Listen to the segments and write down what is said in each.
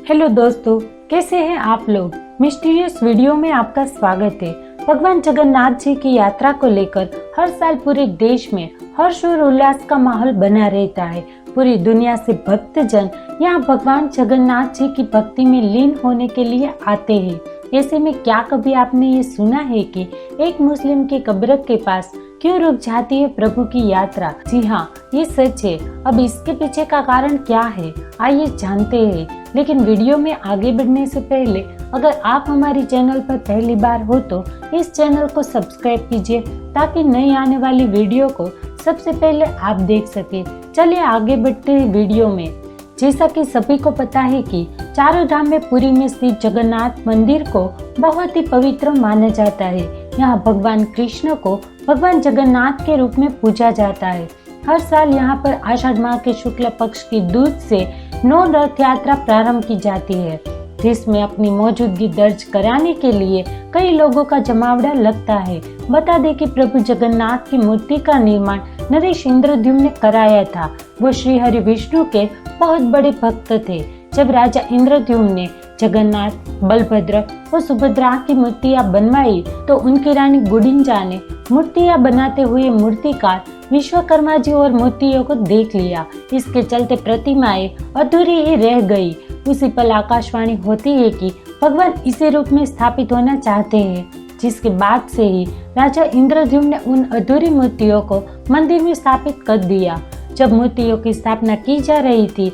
Hello दोस्तों, कैसे हैं आप लोग। मिस्टीरियस वीडियो में आपका स्वागत है। भगवान जगन्नाथ जी की यात्रा को लेकर हर साल पूरे देश में हर्ष और उल्लास का माहौल बना रहता है। पूरी दुनिया से भक्तजन यहाँ भगवान जगन्नाथ जी की भक्ति में लीन होने के लिए आते हैं। ऐसे में क्या कभी आपने ये सुना है कि एक मुस्लिम की कब्र के पास क्यों रुक जाती है प्रभु की यात्रा। जी हाँ, ये सच है। अब इसके पीछे का कारण क्या है, आइए जानते हैं। लेकिन वीडियो में आगे बढ़ने से पहले अगर आप हमारी चैनल पर पहली बार हो तो इस चैनल को सब्सक्राइब कीजिए ताकि नई आने वाली वीडियो को सबसे पहले आप देख सके। चलिए आगे बढ़ते हैं वीडियो में। जैसा कि सभी को पता है कि चारों धाम में पुरी में स्थित जगन्नाथ मंदिर को बहुत ही पवित्र माना जाता है। यहाँ भगवान कृष्ण को भगवान जगन्नाथ के रूप में पूजा जाता है। हर साल यहाँ पर आषाढ़ माह के शुक्ल पक्ष की दूज से 9 रथ यात्रा प्रारंभ की जाती है, जिसमें अपनी मौजूदगी दर्ज कराने के लिए कई लोगों का जमावड़ा लगता है। बता दें कि प्रभु जगन्नाथ की मूर्ति का निर्माण नरेश इंद्रद्युम्न ने कराया था। वो श्री हरि विष्णु के बहुत बड़े भक्त थे। जब राजा इंद्रद्युम्न ने जगन्नाथ, बलभद्र और सुभद्रा की मूर्तियां बनवाई तो उनकी रानी गुडिंजा ने मूर्तियां बनाते हुए मूर्तिकार विश्वकर्मा जी और मूर्तियों को देख लिया। इसके चलते प्रतिमाएं अधूरी ही रह गई। उसी पल आकाशवाणी होती है कि भगवान इसी रूप में स्थापित होना चाहते हैं, जिसके बाद से ही राजा इंद्रद्युम्न ने उन अधूरी मूर्तियों को मंदिर में स्थापित कर दिया। जब मूर्तियों की स्थापना की जा रही थी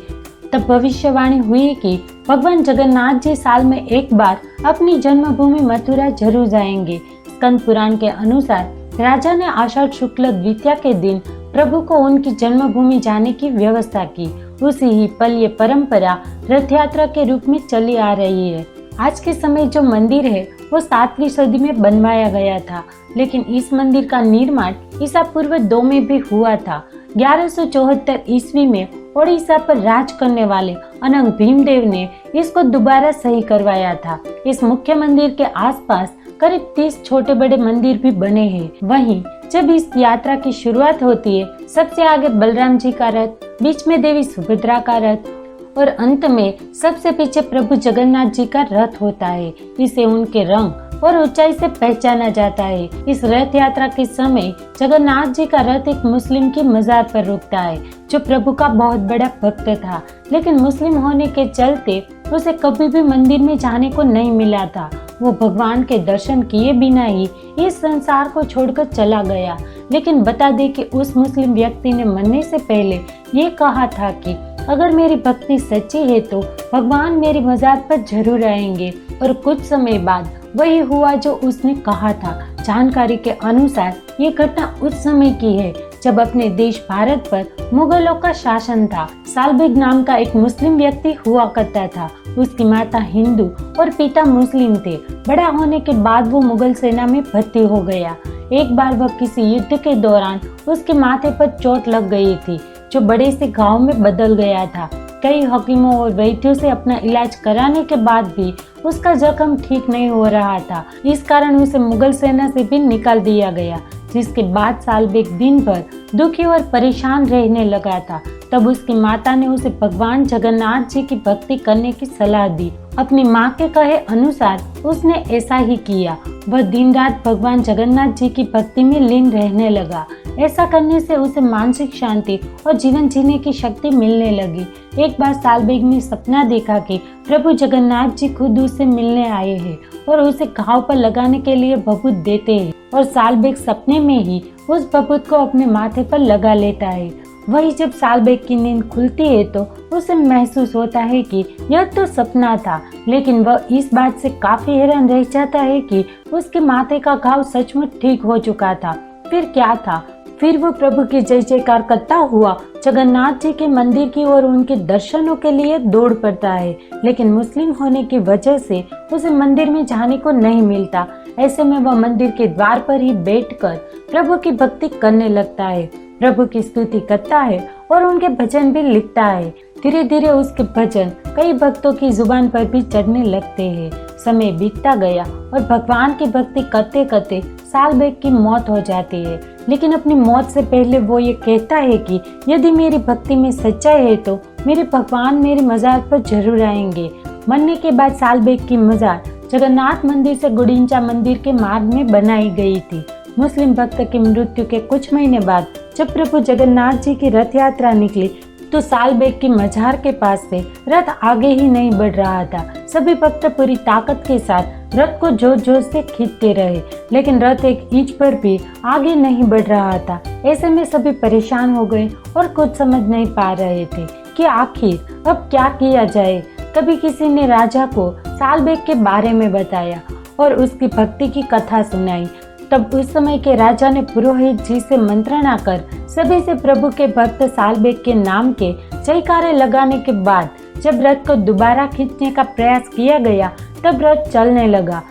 तब भविष्यवाणी हुई कि भगवान जगन्नाथ जी साल में एक बार अपनी जन्मभूमि मथुरा जरूर जाएंगे। स्कंद पुराण के अनुसार राजा ने आषाढ़ शुक्ल द्वितीया के दिन प्रभु को उनकी जन्मभूमि जाने की व्यवस्था की। उसी ही पल ये परंपरा रथ यात्रा के रूप में चली आ रही है। आज के समय जो मंदिर है वो 7वीं सदी में बनवाया गया था, लेकिन इस मंदिर का निर्माण ईसा पूर्व 2 में भी हुआ था। 1174 ईस्वी में ओडिशा पर राज करने वाले अनंग भीमदेव ने इसको दोबारा सही करवाया था। इस मुख्य मंदिर के आसपास करीब 30 छोटे बड़े मंदिर भी बने हैं। वहीं जब इस यात्रा की शुरुआत होती है, सबसे आगे बलराम जी का रथ, बीच में देवी सुभद्रा का रथ और अंत में सबसे पीछे प्रभु जगन्नाथ जी का रथ होता है। इसे उनके रंग और ऊंचाई से पहचाना जाता है। इस रथ यात्रा के समय जगन्नाथ जी का रथ एक मुस्लिम की मजार पर रुकता है, जो प्रभु का बहुत बड़ा भक्त था, लेकिन मुस्लिम होने के चलते उसे कभी भी मंदिर में जाने को नहीं मिला था। वो भगवान के दर्शन किए बिना ही इस संसार को छोड़कर चला गया। लेकिन बता दे कि उस मुस्लिम व्यक्ति ने मरने से पहले ये कहा था कि अगर मेरी भक्ति सच्ची है तो भगवान मेरी मजार पर जरूर आएंगे, और कुछ समय बाद वही हुआ जो उसने कहा था। जानकारी के अनुसार ये घटना उस समय की है जब अपने देश भारत पर मुगलों का शासन था। सालबेग नाम का एक मुस्लिम व्यक्ति हुआ करता था। उसकी माता हिंदू और पिता मुस्लिम थे। बड़ा होने के बाद वो मुगल सेना में भर्ती हो गया। एक बार वह किसी युद्ध के दौरान उसके माथे पर चोट लग गई थी, जो बड़े से घाव में बदल गया था। कई हकीमों और वैद्यों से अपना इलाज कराने के बाद भी उसका जख्म ठीक नहीं हो रहा था। इस कारण उसे मुगल सेना से भी निकाल दिया गया, जिसके बाद सालबेग दिन भर दुखी और परेशान रहने लगा था। तब उसकी माता ने उसे भगवान जगन्नाथ जी की भक्ति करने की सलाह दी। अपनी माँ के कहे अनुसार उसने ऐसा ही किया। वह दिन रात भगवान जगन्नाथ जी की भक्ति में लीन रहने लगा। ऐसा करने से उसे मानसिक शांति और जीवन जीने की शक्ति मिलने लगी। एक बार सालबेग ने सपना देखा कि प्रभु जगन्नाथ जी खुद उससे मिलने आए हैं और उसे घाव पर लगाने के लिए भभूत देते हैं, और सालबेग सपने में ही उस भभूत को अपने माथे पर लगा लेता है। वही जब सालबेग की नींद खुलती है तो उसे महसूस होता है कि यह तो सपना था, लेकिन वह इस बात से काफी हैरान रह जाता है कि उसके माथे का घाव सचमुच ठीक हो चुका था। फिर क्या था? फिर वो प्रभु की जय जयकार करता हुआ जगन्नाथ जी के मंदिर की ओर उनके दर्शनों के लिए दौड़ पड़ता है, लेकिन मुस्लिम होने की वजह से उसे मंदिर में जाने को नहीं मिलता। ऐसे में वह मंदिर के द्वार पर ही बैठकर प्रभु की भक्ति करने लगता है, प्रभु की स्तुति करता है और उनके भजन भी लिखता है। धीरे धीरे उसके भजन कई भक्तों की जुबान पर भी चढ़ने लगते हैं। समय बीतता गया और भगवान की भक्ति करते करते सालबेग की मौत हो जाती है। लेकिन अपनी मौत से पहले वो ये कहता है कि यदि मेरी भक्ति में सच्चाई है तो मेरे भगवान मेरी मजार पर जरूर आएंगे। मरने के बाद सालबेग की मजार जगन्नाथ मंदिर से गुडिंचा मंदिर के मार्ग में बनाई गई थी। मुस्लिम भक्त की मृत्यु के कुछ महीने बाद जब प्रभु जगन्नाथ जी की रथ यात्रा निकली तो सालबेग की मजार के पास से रथ आगे ही नहीं बढ़ रहा था। सभी भक्त पूरी ताकत के साथ रथ को जोर जोर से खींचते रहे, लेकिन रथ एक इंच पर भी आगे नहीं बढ़ रहा था। ऐसे में सभी परेशान हो गए और कुछ समझ नहीं पा रहे थे कि आखिर अब क्या किया जाए। तभी किसी ने राजा को सालबेग के बारे में बताया और उसकी भक्ति की कथा सुनाई। तब उस समय के राजा ने पुरोहित जी से मंत्रणा कर सभी से प्रभु के भक्त सालबेग के नाम के जयकारे लगाने के बाद जब रथ को दोबारा खींचने का प्रयास किया गया तब रथ चलने लगा।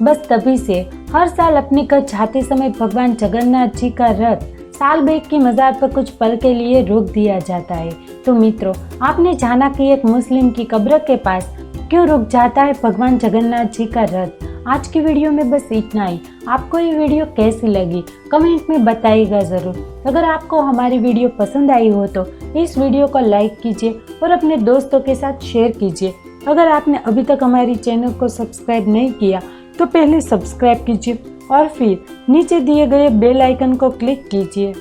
बस तभी से हर साल अपने घर जाते समय भगवान जगन्नाथ जी का रथ सालबेग की मजार पर कुछ पल के लिए रोक दिया जाता है। तो मित्रों, आपने जाना कि एक मुस्लिम की कब्र के पास क्यों रुक जाता है भगवान जगन्नाथ जी का रथ। आज की वीडियो में बस इतना ही। आपको ये वीडियो कैसी लगी कमेंट में बताइएगा ज़रूर। अगर आपको हमारी वीडियो पसंद आई हो तो इस वीडियो को लाइक कीजिए और अपने दोस्तों के साथ शेयर कीजिए। अगर आपने अभी तक हमारी चैनल को सब्सक्राइब नहीं किया तो पहले सब्सक्राइब कीजिए और फिर नीचे दिए गए बेल आइकन को क्लिक कीजिए।